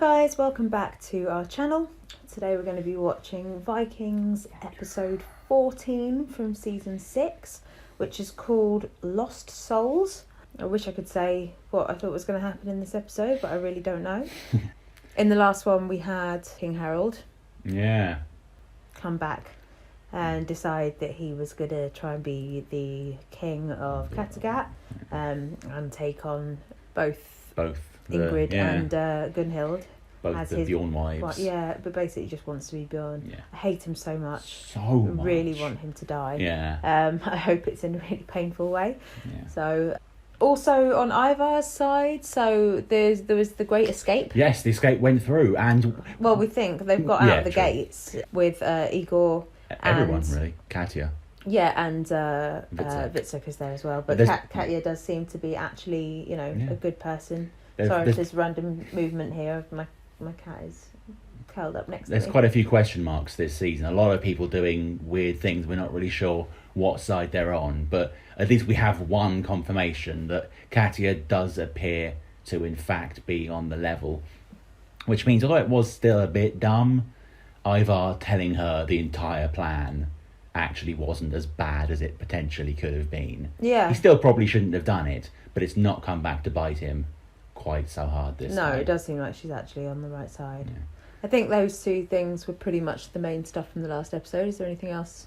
guys, welcome back to our channel. Today we're going to be watching Vikings episode 14 from season 6, which is called Lost Souls. I wish I could say what I thought was going to happen in this episode, but I really don't know. In the last one we had King Harald come back and decide that he was going to try and be the king of Kattegat and take on both Ingrid and Gunhild. Both as the his Bjorn wives. Well, yeah, but basically just wants to be Bjorn. Yeah. I hate him so much. I really want him to die. Yeah. I hope it's in a really painful way. Yeah. So, also on Ivar's side, so there was the Great Escape. Yes, the escape went through, and well, we think they've got out of the gates with Igor. Everyone really, Katya. Yeah, and Witzek is there as well. But Katya does seem to be actually, a good person. Sorry if there's random movement here. My cat is curled up next to me. There's quite a few question marks this season. A lot of people doing weird things. We're not really sure what side they're on. But at least we have one confirmation that Katya does appear to, in fact, be on the level. Which means, although it was still a bit dumb, Ivar telling her the entire plan actually wasn't as bad as it potentially could have been. Yeah. He still probably shouldn't have done it, but it's not come back to bite him quite so hard this time. No, it does seem like she's actually on the right side. Yeah. I think those two things were pretty much the main stuff from the last episode. Is there anything else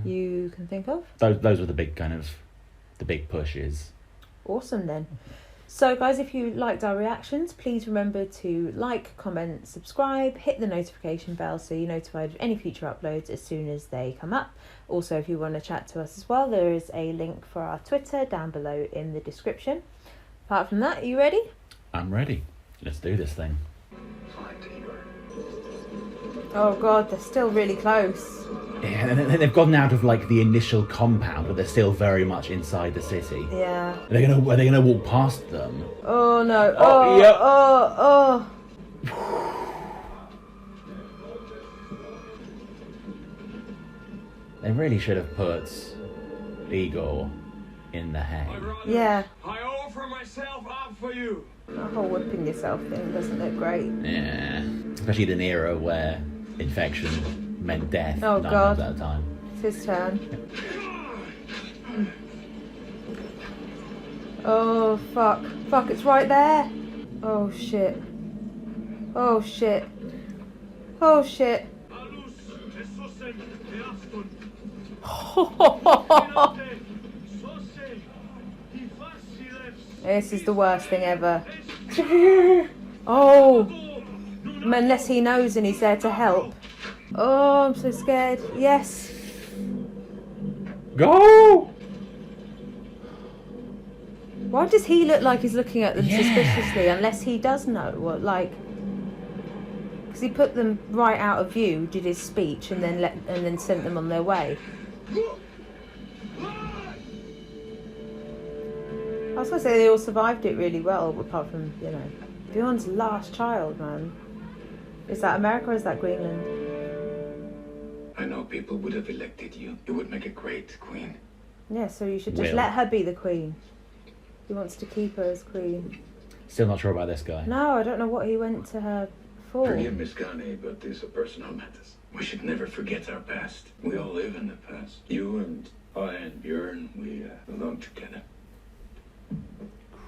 you can think of? Those were the big pushes. Awesome then. So guys, if you liked our reactions, please remember to like, comment, subscribe, hit the notification bell so you're notified of any future uploads as soon as they come up. Also, if you want to chat to us as well, there is a link for our Twitter down below in the description. Apart from that, are you ready? I'm ready. Let's do this thing. Oh god, they're still really close. Yeah, and they've gone out of the initial compound, but they're still very much inside the city. Yeah. Are they gonna walk past them? Oh no. Oh, yeah. Oh. They really should have put Igor in the hang. Yeah. I offer myself up for you. The whole whipping yourself thing doesn't look great. Yeah. Especially in an era where infection meant death. Oh 9 god. times out of time. It's his turn. Oh fuck. Fuck, it's right there. Oh shit. Oh shit. Oh shit. This is the worst thing ever. Oh, unless he knows and he's there to help. Oh, I'm so scared. Yes. Go! Why does he look like he's looking at them suspiciously? Unless he does know what, because he put them right out of view, did his speech, and then sent them on their way. I was going to say they all survived it really well, apart from, Bjorn's last child, man. Is that America or is that Greenland? I know people would have elected you. You would make a great queen. Yeah, so you should just let her be the queen. He wants to keep her as queen. Still not sure about this guy. No, I don't know what he went to her for. Forgive Miss Connie, but these are personal matters. We should never forget our past. We all live in the past. You and I and Bjorn, we belong together.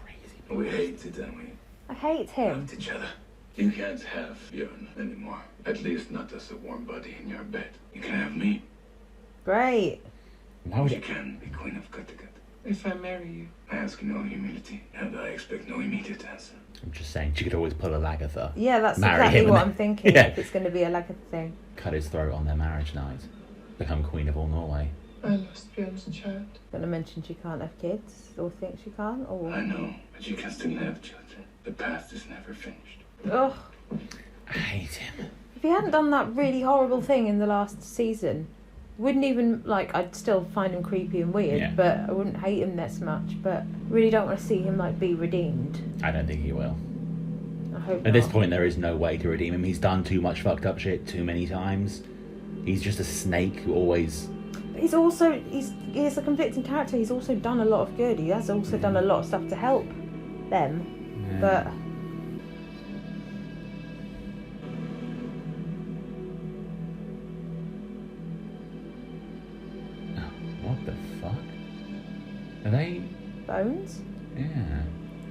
Crazy. We hated and we I hate him. loved each other. You can't have Bjorn anymore. At least not as a warm body in your bed. You can have me. Great. Why would You can be queen of Kattegat. If I marry you. I ask no humility, and I expect no immediate answer. I'm just saying, she could always pull a Lagatha. Yeah, that's Marry exactly him what and I'm thinking. Yeah. If it's going to be a Lagatha thing. Cut his throat on their marriage night. Become queen of all Norway. I lost Björn's child. Going to mention she can't have kids, or think she can't, or... I know, but you can still have children. The past is never finished. Ugh. I hate him. If he hadn't done that really horrible thing in the last season, wouldn't even, I'd still find him creepy and weird, Yeah. but I wouldn't hate him this much, but really don't want to see him, be redeemed. I don't think he will. I hope At this not. point, there is no way to redeem him. He's done too much fucked up shit too many times. He's just a snake who always... He's a conflicting character. He's also done a lot of good. He has also done a lot of stuff to help them. Yeah. But Are they? Bones? Yeah.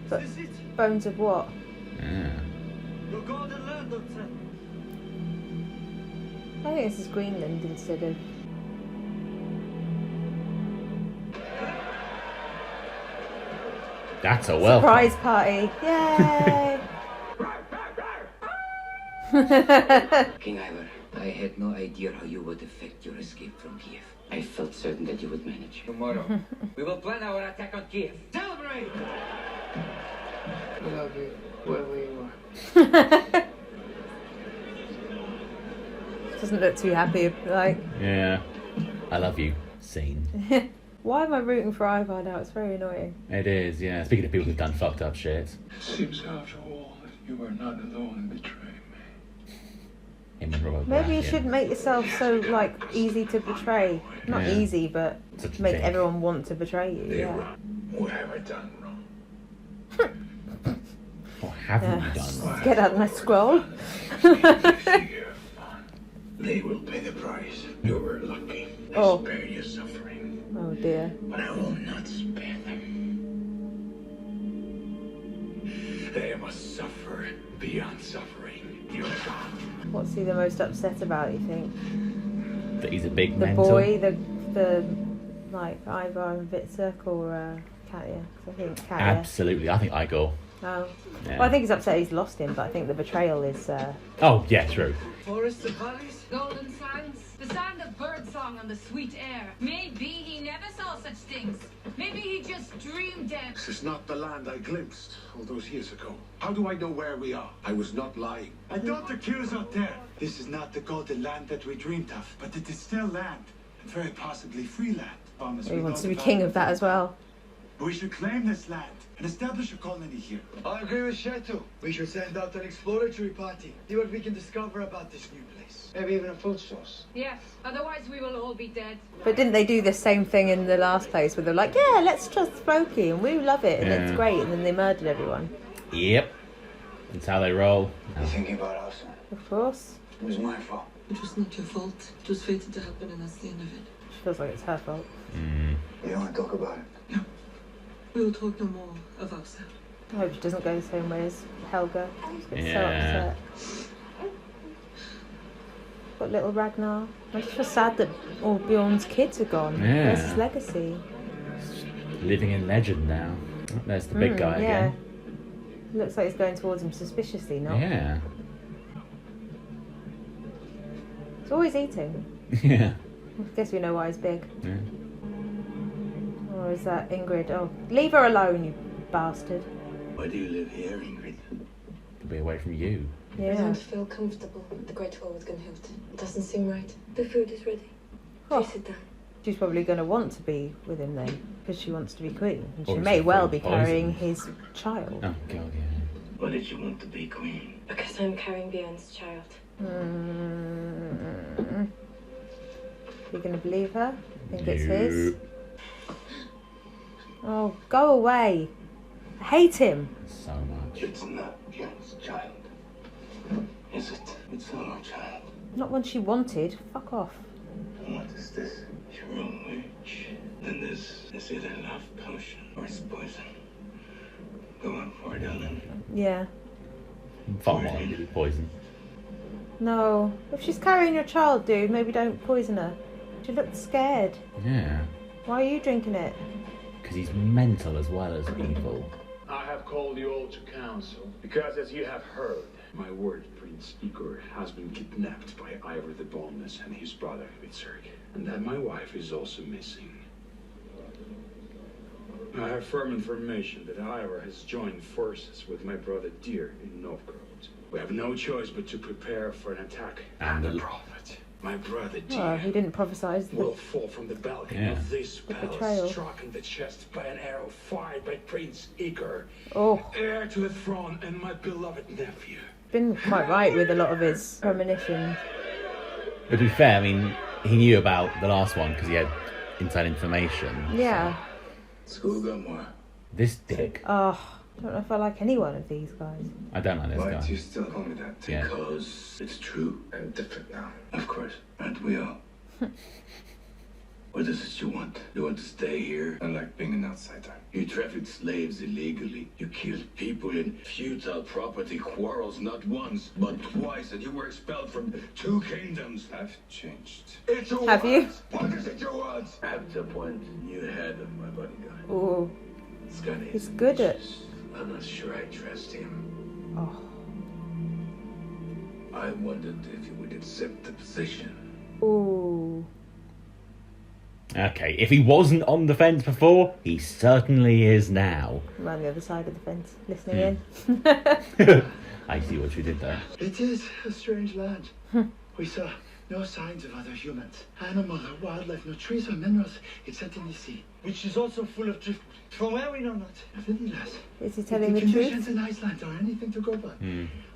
But bones of what? Yeah. Your golden land, Doctor. I think this is Greenland instead of... That's a welcome. Surprise party. Yay! King Ivar, I had no idea how you would effect your escape from Kiev. I felt certain that you would manage. Tomorrow, we will plan our attack on Kiev. Celebrate! I love you, wherever you are. Doesn't look too happy, like... Yeah. I love you. Scene. Why am I rooting for Ivar now? It's very annoying. It is, yeah. Speaking of people who've done fucked up shit. It seems after all that you are not alone in betraying me. Him and Robert Maybe you Baratheon. shouldn't make yourself so, like, easy to betray. Not Yeah. easy, but Such a make thing. everyone want to betray you, They yeah. wrong. What have I done wrong? What haven't Yeah. you done? Get out my scroll. Figure fun. They will pay the price. You were lucky. I Oh. spared you suffering. Oh dear. But I will not spare them. They must suffer beyond suffering. You're gone. What's he the most upset about, you think? That he's a big The mental. boy, the like, Ivar and Vitsak, or Katya? 'Cause I think Katya. Absolutely. I think Igor. Oh. Yeah. Well, I think he's upset he's lost him, but I think the betrayal is... Oh, yeah, true. Forests and valleys. Golden sands, the sound of birdsong on the sweet air. Maybe he never saw such things. Maybe he just dreamed them. This is not the land I glimpsed all those years ago. How do I know where we are? I was not lying. I don't accuse her there. This is not the golden land that we dreamed of, but it is still land, and very possibly free land. Promise he we wants to don't be king of that value as well. We should claim this land and establish a colony here. I agree with Shetu. We should send out an exploratory party. See what we can discover about this new place. Maybe even a food source. Yes, otherwise we will all be dead. But didn't they do the same thing in the last place where they're like, yeah, let's trust Floki and we love it and it's Yeah. great, and then they murdered everyone? Yep. That's how they roll. You're thinking about us. Of course. It was my fault. It was not your fault. It was fated to happen, and that's the end of it. She feels like it's her fault. You don't want to talk about it? We will talk no more of ourselves. I hope she doesn't go the same way as Helga. She's so Yeah. upset. Got little Ragnar. I just feel sad that all Bjorn's kids are gone. Yeah. Where's his legacy? Living in legend now. Oh, there's the big guy yeah. again. Looks like he's going towards him suspiciously, not? Yeah. He's always eating. Yeah. I guess we know why he's big. Yeah. Or is that Ingrid? Oh, leave her alone, you bastard. Why do you live here, Ingrid? To be away from you. I Yeah. don't feel comfortable with the Great Hall with Gunhild. It doesn't seem right. The food is ready. Oh. Please sit down. She's probably going to want to be with him then, because she wants to be queen. And she Or is may it well from be poison? carrying his child. Oh, God, yeah. Why did you want to be queen? Because I'm carrying Björn's child. You going to believe her? Think it's his? Nope. Oh, go away. I hate him. So much. It's not Bjorn's child. Is it? It's our child. Not one she wanted. Fuck off. What is this? You're a witch. Then this is either love potion or it's poison. Go on for it, Ellen. Yeah. Far more likely to be poison. No. If she's carrying your child, dude, maybe don't poison her. She looked scared. Yeah. Why are you drinking it? Because he's mental as well as evil. I have called you all to council because, as you have heard, my word Prince Igor has been kidnapped by Ivar the Boneless and his brother Vitserg, and that my wife is also missing. I have firm information that Ivar has joined forces with my brother Deer in Novgorod. We have no choice but to prepare for an attack. And the the- prophet, my brother Deer, Oh, he didn't prophesize will the... fall from the balcony Yeah. of this betrayal. palace, struck in the chest by an arrow fired by Prince Igor, Oh, heir to the throne and my beloved nephew. been quite right with a lot of his premonitions. But to be fair, I mean, he knew about the last one because he had inside information. Yeah. Skogamore. This dick. Oh, I don't know if I like any one of these guys. I don't like this Why guy. do you still call me that? Yeah. Because it's true. I'm different now. Of course. Aren't we all? What is it you want? You want to stay here? I like being an outsider. You trafficked slaves illegally. You killed people in futile property quarrels not once, but twice, and you were expelled from 2 kingdoms. I've changed. It's a Have you? What is it you want? I have to appoint new head of my bodyguard. Ooh. Scotty He's is good at- ambitious. I'm not sure I trust him. Oh. I wondered if you would accept the position. Ooh. Okay, if he wasn't on the fence before, he certainly is now. Around the other side of the fence, listening in. I see what you did there. It is a strange land. We saw no signs of other humans. Animal or wildlife, no trees or minerals, except in the sea, which is also full of driftwood. From where we know not. Nevertheless, Is he telling the conditions truth? in Iceland are anything to go by.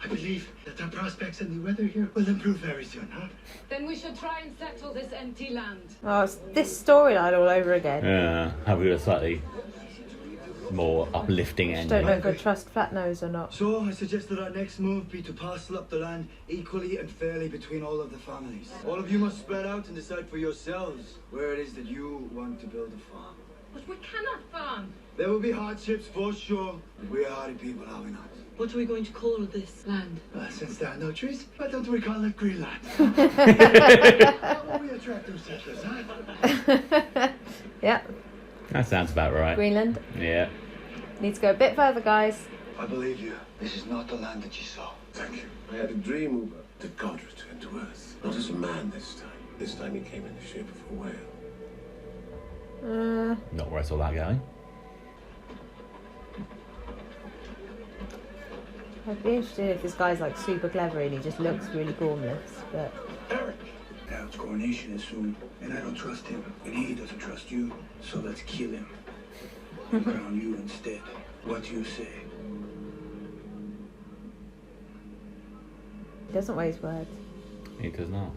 I believe that our prospects in the weather here will improve very soon, huh? Then we should try and settle this empty land. Oh, it's this storyline all over again. Yeah, have we got a slightly more uplifting Just end? don't know if I trust Fat Nose or not. So I suggest that our next move be to parcel up the land equally and fairly between all of the families. All of you must spread out and decide for yourselves where it is that you want to build a farm. But we cannot farm. There will be hardships for sure. We are hardy people, are we not? What are we going to call this land? Since there are no trees, why don't we call it Greenland? How will we attract those settlers, huh? Yeah, That sounds about right. Greenland. Yeah. Need to go a bit further, guys. I believe you. This is not the land that you saw. Thank you. I had a dream, Ubbe, that God returned to Earth. Not as a man this time. This time he came in the shape of a whale. Not where I saw that going. I'd be interested if this guy's like super clever and he just looks really gormless, but Eric! Harold's coronation is soon, and I don't trust him, and he doesn't trust you, so let's kill him. And crown you instead. What do you say? he doesn't weigh his words. He does not.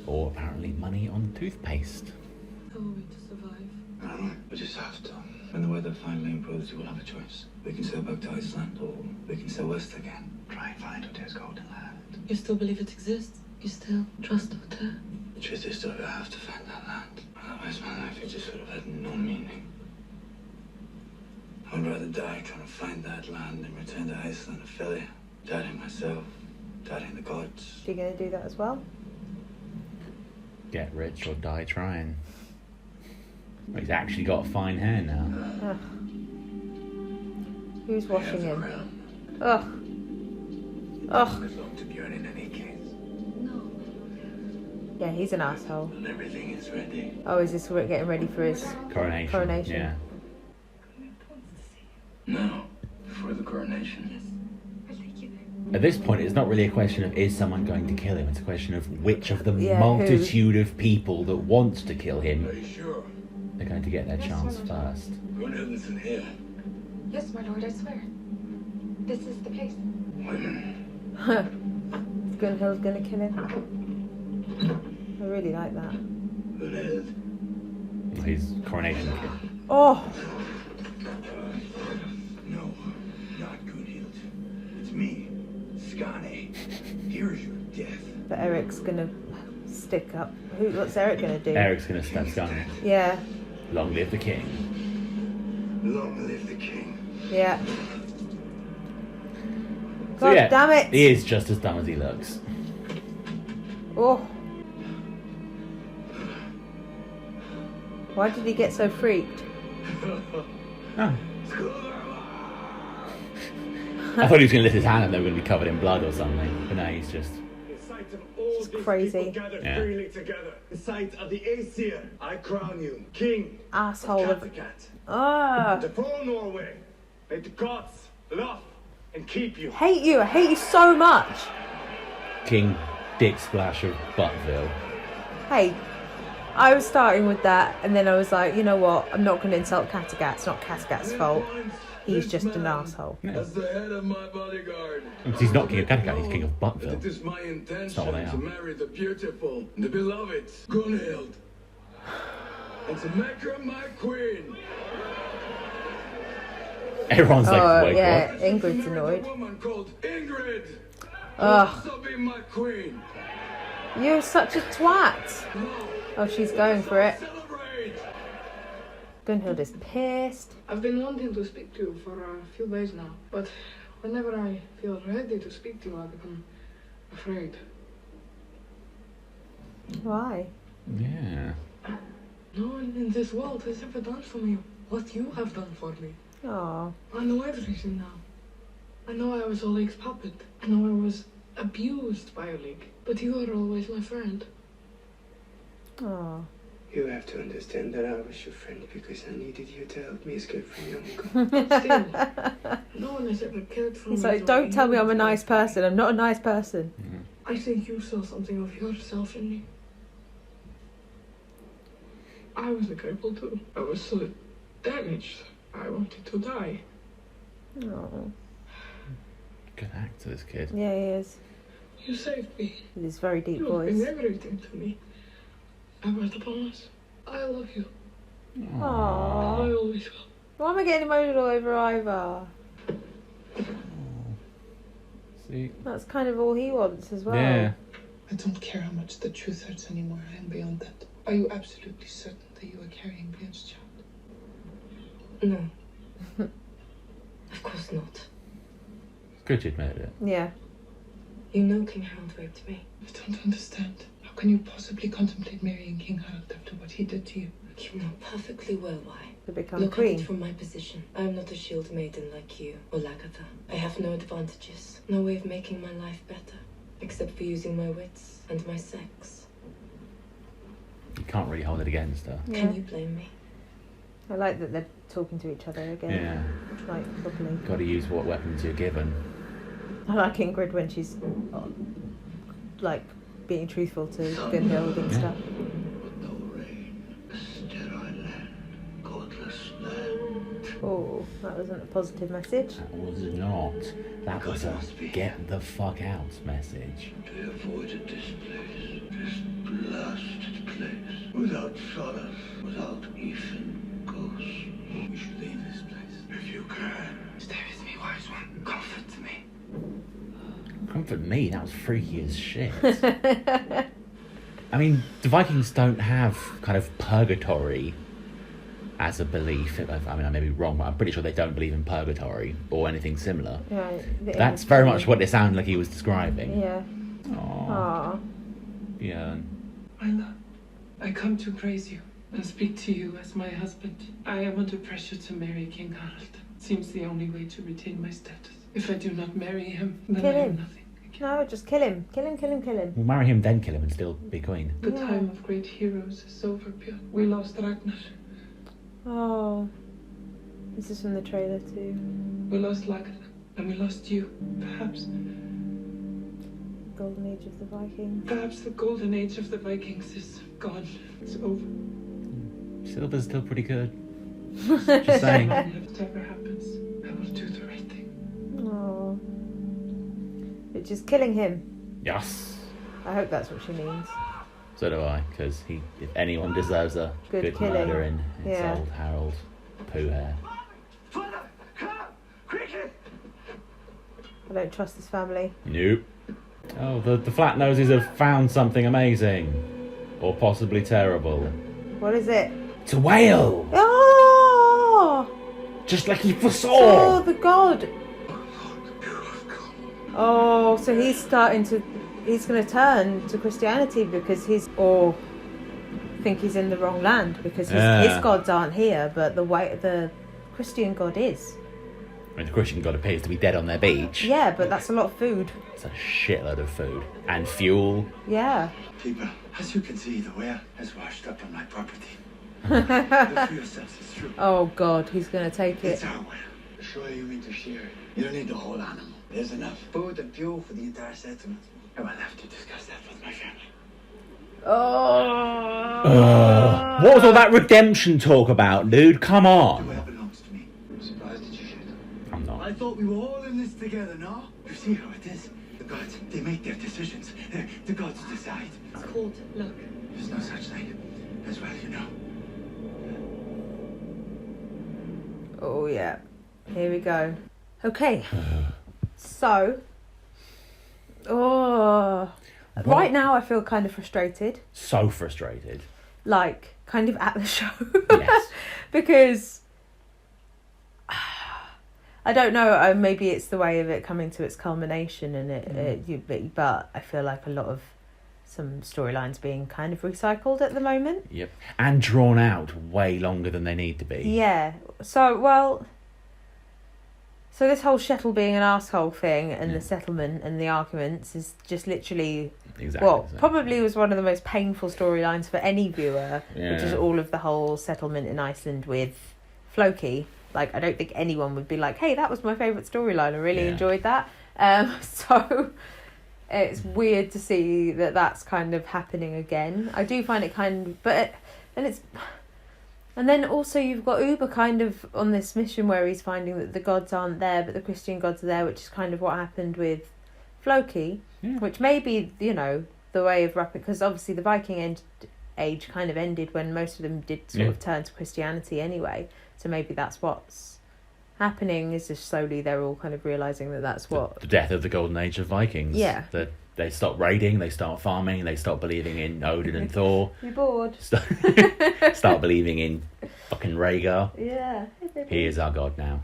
Or apparently money on toothpaste. How are we to survive? I don't know. We just have to. When the weather finally improves, we'll have a choice. We can sail back to Iceland, or we can sail west again. Try and find Hotel's golden land. You still believe it exists? You still trust Hotel? The truth is, though, I have to find that land. Otherwise, my life would just sort of had no meaning. I'd rather die trying to find that land than return to Iceland a failure. Doubting myself, doubting the gods. Are you going to do that as well? Get rich or die trying. Well, he's actually got fine hair now. Ugh. Who's washing him? Crown. Ugh. Ugh. Belong to Björn in any case. No. Yeah, he's an asshole. When everything is ready. Oh, is this getting ready for his Coronation. coronation? Yeah. No. Before the coronation. I'll take you there. At this point, it's not really a question of is someone going to kill him. It's a question of which of the Yeah, multitude of people that want to kill Are him you sure? are going to get their chance first. Gunhild isn't here. Yes, my lord, I swear. This is the place. Women. Gunhild's going to kill him. I really like that. Gunhild. His coronation kid. Oh, No, not Gunhild. It's me, Skane. Here's your death. but Eric's going to stick up. What's Eric going to do? Eric's going to stab Sky. Yeah, Long live the king. Long live the king. yeah. So God yeah, damn it! he is just as dumb as he looks. Oh. Why did he get so freaked? Oh. I thought he was going to lift his hand and they were going to be covered in blood or something. But no, he's just... The sight of all these crazy. people gathered Yeah. freely together. The sight of the Aesir. I crown you king Asshole of of... Kattegat. Ah. To full Norway. May the gods love and keep you. Hate you. I hate you so much. King Dick Splash of Buttville. Hey, I was starting with that and then I was like, you know what? I'm not going to insult Kattegat. It's not Kattegat's fault. He's just an asshole. As the head of my bodyguard. Because he's not King of Kattegat, he's King of It Buttville. is my not intention what they to are. marry the beautiful, the beloved Gunhild. And to make her my queen. Everyone's like, Oh, wait, yeah. what? Ingrid's To marry annoyed. A woman called Ingrid. Who will Ugh. also be my queen. You're such a twat. No, Oh, she's going for it. Celebrate! Gunhild is pissed. I've been wanting to speak to you for a few days now, but whenever I feel ready to speak to you, I become afraid. Why? Yeah. No one in this world has ever done for me what you have done for me. Oh. I know everything now. I know I was Oleg's puppet. I know I was abused by Oleg, but you are always my friend. Oh. You have to understand that I was your friend because I needed you to help me escape from your uncle. Still, no one has ever cared for me. He's like, don't tell me I'm a nice person. I'm not a nice person. I think you saw something of yourself in me. I was a cripple too. I was so damaged. I wanted to die. Oh. Good actor, this kid. Yeah, he is. You saved me. With his very deep You've voice. been everything to me. Ever the bonus. I love you. Aww. I always will. Why am I getting emotional over Ivar? See? That's kind of all he wants as well. Yeah. I don't care how much the truth hurts anymore. I am beyond that. Are you absolutely certain that you are carrying Björn's child? No. Of course not. Good you admitted it. Yeah. You know King Hound raped me. I don't understand. How can you possibly contemplate marrying King Harald after what he did to you? You know perfectly well why. To become Look queen. at it from my position. I am not a shield maiden like you or Lagatha. I have no advantages. No way of making my life better. Except for using my wits and my sex. You can't really hold it against her. Yeah. Can you blame me? I like that they're talking to each other again. Yeah. Like, properly. Got to use what weapons you're given. I like Ingrid when she's, like, being truthful to Gunhild and stuff. No rain, sterile land, godless land. Oh, that wasn't a positive message. That was not. That was a get the fuck out message. They avoided this place, this blasted place. Without solace, without even ghosts. We should leave this place. If you can. Stay with me, wise one. Comfort me. Comfort me, that was freaky as shit. I mean, the Vikings don't have kind of purgatory as a belief. I mean, I may be wrong, but I'm pretty sure they don't believe in purgatory or anything similar. Yeah, That's very much what it sounded like he was describing. Yeah. Aww. Aww. Yeah. My love, I come to praise you and speak to you as my husband. I am under pressure to marry King Harald. Seems the only way to retain my status. If I do not marry him, then Kill I am him. nothing. No, just kill him. Kill him, kill him, kill him. We'll marry him, then kill him, and still be queen. The time of great heroes is over, Björn. We lost Ragnar. Oh. This is from the trailer too. We lost Lagatha. And we lost you. Perhaps Golden Age of the Vikings. Perhaps the golden age of the Vikings is gone. It's over. Silver's still pretty good. Just saying. Whatever happens, I will do the right thing. Oh. But just killing him. Yes. I hope that's what she means. So do I, because if anyone deserves a Good good killing. murdering, it's Yeah. old Harold Pooh Hair. Father, come! Quickly! I don't trust this family. Nope. Oh, the flat noses have found something amazing. Or possibly terrible. What is it? It's a whale! Oh! Just like he foresaw! Oh, the god! Oh, so he's going to turn to Christianity because or think he's in the wrong land because his gods aren't here, but the Christian god is. I mean, the Christian god appears to be dead on their beach. Yeah, but that's a lot of food. It's a shitload of food. And fuel. Yeah. People, as you can see, the whale has washed up on my property. Look for yourselves, it's true. Oh god, he's going to take it. It's our whale. Surely you mean to share it. You don't need the whole animal. There's enough food and fuel for the entire settlement. I will have to discuss that with my family. Oh. What was all that redemption talk about, dude? Come The on. whale belongs to me. I'm surprised that you should. I'm not. I thought we were all in this together, no? You see how it is. The gods, they make their decisions. The gods decide. It's called luck. There's no such thing. As well, you know. Oh yeah. Here we go. Okay. So. Oh. Right now I feel kind of frustrated. So frustrated. like, kind of at the show. Yes. Because, I don't know, maybe it's the way of it coming to its culmination and but I feel like a lot of some storylines being kind of recycled at the moment. Yep. And drawn out way longer than they need to be. Yeah. So this whole Shettle being an arsehole thing and the settlement and the arguments is just literally probably was one of the most painful storylines for any viewer, which is all of the whole settlement in Iceland with Floki. Like, I don't think anyone would be like, hey, that was my favourite storyline, I really enjoyed that. So it's weird to see that that's kind of happening again. I do find it and then also you've got Ubbe kind of on this mission where he's finding that the gods aren't there, but the Christian gods are there, which is kind of what happened with Floki, which may be, the way of wrapping, because obviously the Viking age kind of ended when most of them did sort of turn to Christianity anyway. So maybe that's what's happening, is just slowly they're all kind of realising that that's what... The death of the golden age of Vikings. Yeah. They stop raiding, they start farming, they stop believing in Odin and Thor. You're bored. Start believing in fucking Rhaegar. Yeah. He is our god now.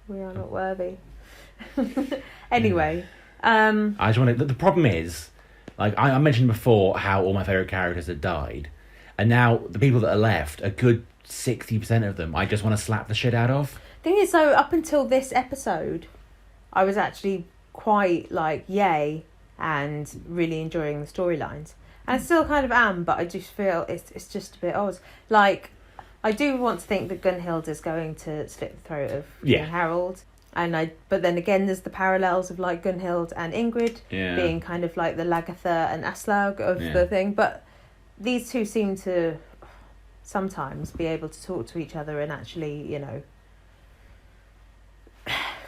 We are not worthy. Anyway. I just want to... The problem is, like, I mentioned before how all my favourite characters had died. And now the people that are left, a good 60% of them, I just want to slap the shit out of. Thing is, though, up until this episode, I was actually quite like, yay, and really enjoying the storylines. And I still kind of am, but I just feel it's just a bit odd. Like, I do want to think that Gunhild is going to slit the throat of King Harald. But then again, there's the parallels of like Gunhild and Ingrid being kind of like the Lagertha and Aslaug of the thing. But these two seem to sometimes be able to talk to each other and actually,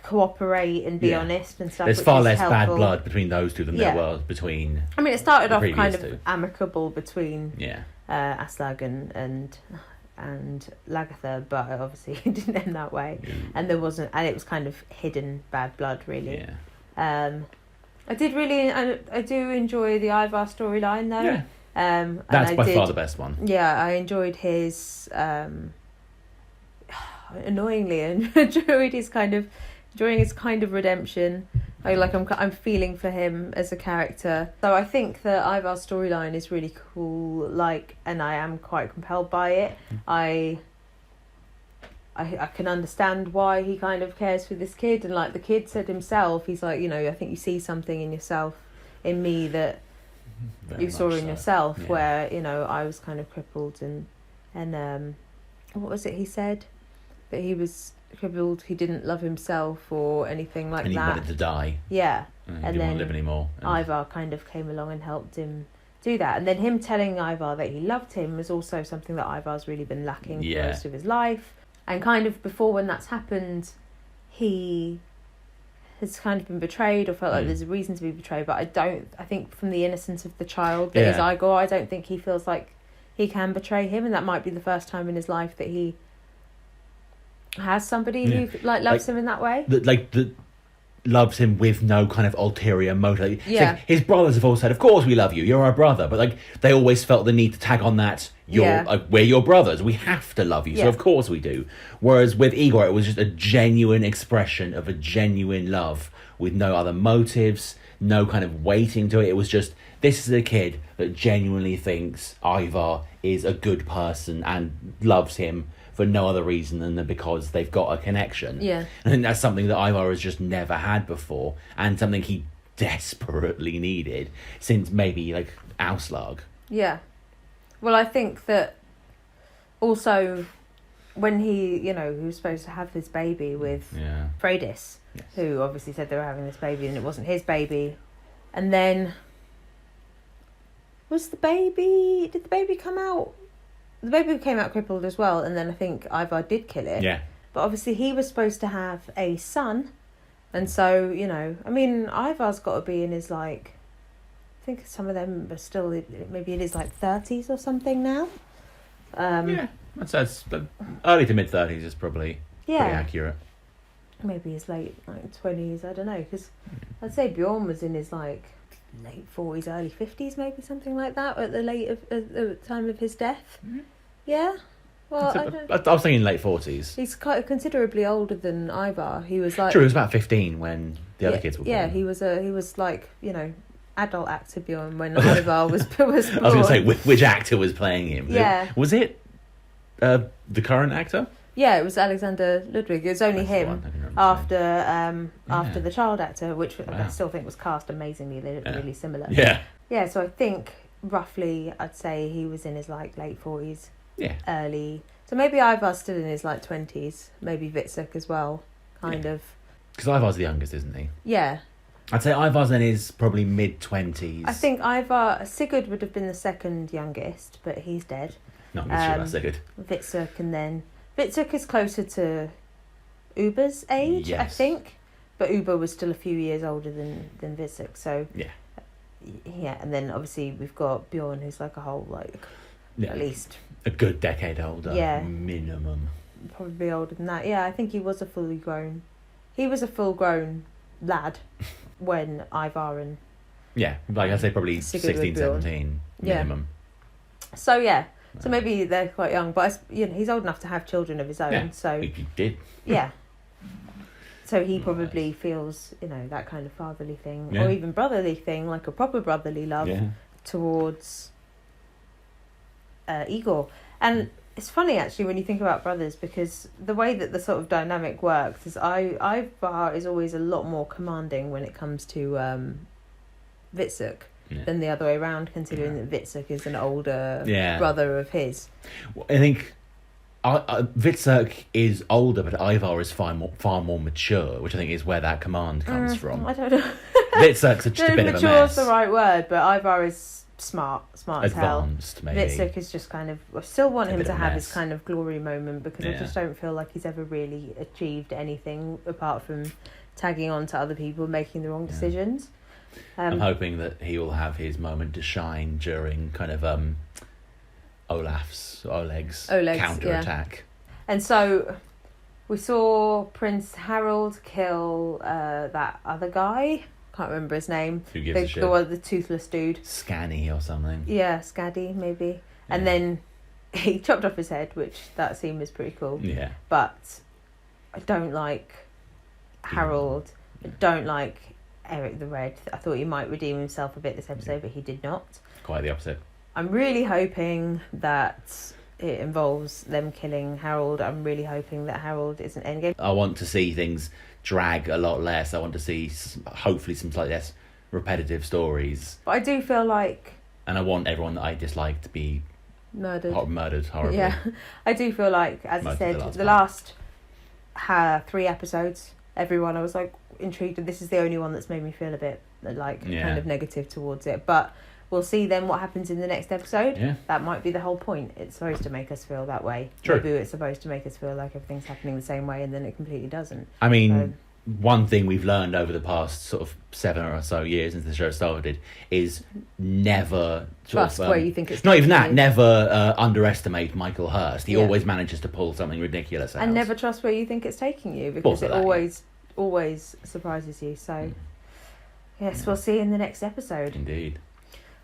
cooperate and be honest and stuff. There's far less helpful. Bad blood between those two than there was between... I mean, it started off kind of two. amicable between Aslaug and Lagertha, but obviously it didn't end that way. And there wasn't, and it was kind of hidden bad blood, really. I do enjoy the Ivar storyline though. That's by far the best one. Yeah, I enjoyed his annoyingly enjoying his kind of redemption. I'm feeling for him as a character. So I think that Ivar's storyline is really cool, and I am quite compelled by it. I can understand why he kind of cares for this kid, and like the kid said himself, he's like, I think you see something in me that Very you saw in so. yourself, Yeah. where I was kind of crippled and what was it he said? That he was crippled, he didn't love himself or anything like that. And he wanted to die. Yeah. He And didn't then want to live anymore. Ivar kind of came along and helped him do that. And then him telling Ivar that he loved him was also something that Ivar's really been lacking for most of his life. And kind of before when that's happened, he has kind of been betrayed or felt like there's a reason to be betrayed. But I think from the innocence of the child that is Igor, I don't think he feels like he can betray him. And that might be the first time in his life that he has somebody who loves him in that way. That loves him with no kind of ulterior motive. Yeah. Like, his brothers have all said, of course we love you, you're our brother. But they always felt the need to tag on that, we're your brothers, we have to love you, so of course we do. Whereas with Igor, it was just a genuine expression of a genuine love with no other motives, no kind of waiting to it. It was just, this is a kid that genuinely thinks Ivar is a good person and loves him for no other reason than because they've got a connection. Yeah. I think that's something that Ivar has just never had before, and something he desperately needed since maybe Aslaug. Yeah. Well, I think that also when he was supposed to have this baby with Freydis, who obviously said they were having this baby and it wasn't his baby, and then did the baby come out? The baby came out crippled as well, and then I think Ivar did kill it. Yeah. But obviously he was supposed to have a son, and so, Ivar's got to be in his, I think some of them are still, maybe in his, 30s or something now. That's early to mid-30s is probably pretty accurate. Maybe his late 20s, I don't know, because I'd say Bjorn was in his late 40s, early 50s, maybe something like that, at the time of his death. Yeah. Well, I was thinking late 40s. He's quite considerably older than Ivar. He was like... True, he was about 15 when the other kids were born. Yeah, he was like, adult actor Bjorn when Ivar was born. I was going to say, which actor was playing him? Yeah. Was it the current actor? Yeah, it was Alexander Ludwig. It was only him after the child actor, which I still think was cast amazingly. They look really similar. Yeah. Yeah, so I think roughly I'd say he was in his like late 40s. Yeah. Early. So maybe Ivar's still in his like 20s. Maybe Vitsuk as well. Kind of. Because Ivar's the youngest, isn't he? Yeah. I'd say Ivar's in his probably mid-20s. I think Sigurd would have been the second youngest, but he's dead. Not sure about Sigurd. Vitsuk, and then Vitsuk is closer to Ubbe's age, I think. But Ubbe was still a few years older than Vitsuk, so... Yeah, and then obviously we've got Bjorn, who's like a whole, like, at least... A good decade older, minimum. Probably older than that. Yeah, I think he was a full-grown lad when Ivar and... Yeah, like I say, probably 16, 17 minimum. So, yeah. So maybe they're quite young, but he's old enough to have children of his own. So he did. Yeah. So he probably feels, that kind of fatherly thing, or even brotherly thing, like a proper brotherly love towards Igor. And it's funny actually when you think about brothers, because the way that the sort of dynamic works is Ivar is always a lot more commanding when it comes to Vitsuk. Than the other way around, considering that Vitsuk is an older brother of his. I think Vitsuk is older, but Ivar is far more mature, which I think is where that command comes from. I don't know. Vitsuk's just a bit of a mess. Mature is the right word, but Ivar is smart as hell. Advanced, maybe. Vitsuk is just kind of... I still want him to have his kind of glory moment, because I just don't feel like he's ever really achieved anything apart from tagging on to other people, making the wrong decisions. I'm hoping that he will have his moment to shine during kind of Oleg's counter-attack. And so we saw Prince Harald kill that other guy. Can't remember his name. Who gives a shit? The toothless dude. Scanny or something. Yeah, Scaddy, maybe. And then he chopped off his head, which that scene was pretty cool. Yeah. But I don't like Harald. I don't like Eric the Red. I thought he might redeem himself a bit this episode, but he did not. Quite the opposite. I'm really hoping that it involves them killing Harald. I'm really hoping that Harald is an endgame. I want to see things drag a lot less. I want to see hopefully some slightly less repetitive stories. But I do feel like... And I want everyone that I dislike to be... Murdered horribly. Yeah. I do feel like, as I said, the last 3 episodes, everyone I was like intrigued, and this is the only one that's made me feel a bit kind of negative towards it. But we'll see then what happens in the next episode. Yeah. That might be the whole point. It's supposed to make us feel that way. True. Maybe it's supposed to make us feel like everything's happening the same way, and then it completely doesn't. I mean, one thing we've learned over the past sort of 7 or so years since the show started is never trust where you think it's not even that. Never underestimate Michael Hurst. He always manages to pull something ridiculous out. And never trust where you think it's taking you, because it always surprises you. So yes, we'll see you in the next episode. Indeed.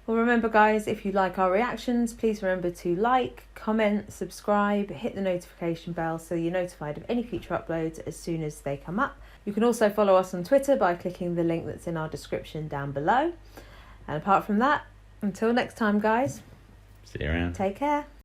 Well, remember guys, if you like our reactions, please remember to like, comment, subscribe, hit the notification bell so you're notified of any future uploads as soon as they come up. You can also follow us on Twitter by clicking the link that's in our description down below. And apart from that, until next time guys, see you around. Take care.